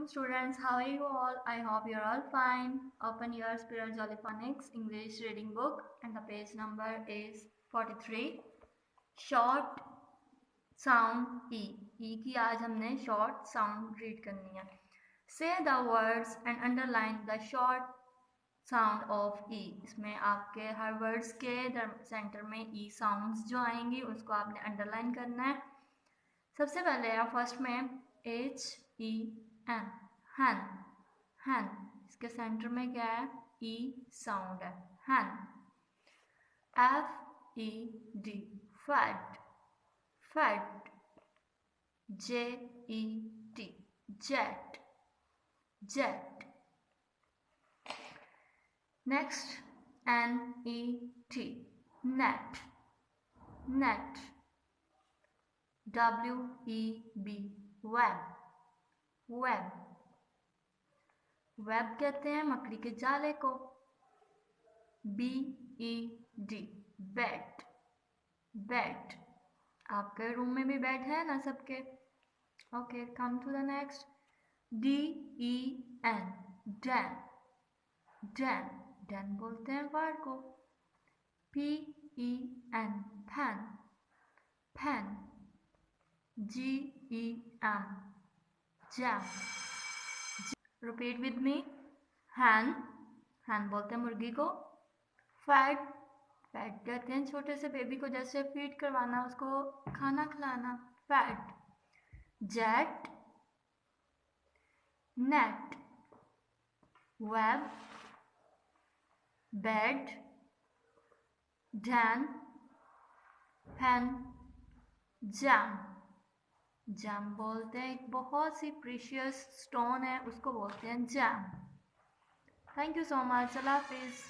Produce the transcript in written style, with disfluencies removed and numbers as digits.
students, how are you all? I hope you're all fine. Open your Spiral Jolly Phonics English reading book and the page number is 43. Short sound E. E की आज हमने short sound read करनी है. Say the words and underline the short sound of E. इसमें आपके हर words के centre में E sounds जो आएंगी उसको आपने underline करना है. सबसे पहले आप फर्स्ट में HEN हैन हैन इसके सेंटर में क्या है E साउंड है hen. FED fat fat. JET jet jet. Next NET net net. WEB web web. Web कहते हैं मकड़ी के जाले को. BED bed bed. आपके रूम में भी बेड है ना सबके. Okay, come to the next. DEN den den den बोलते हैं वर्ड को. PEN pen pen. GEM gem. Repeat with me. Hen hen बोलते हैं मुर्गी को. फैट फैट कहते हैं छोटे से बेबी को जैसे फीड करवाना उसको खाना खिलाना. Fat. Jet net web bed Dan pen jam. Jam बोलते हैं एक बहुत सी प्रीशियस स्टोन है उसको बोलते हैं gem. Thank you so much. अल्लाह हाफिज़.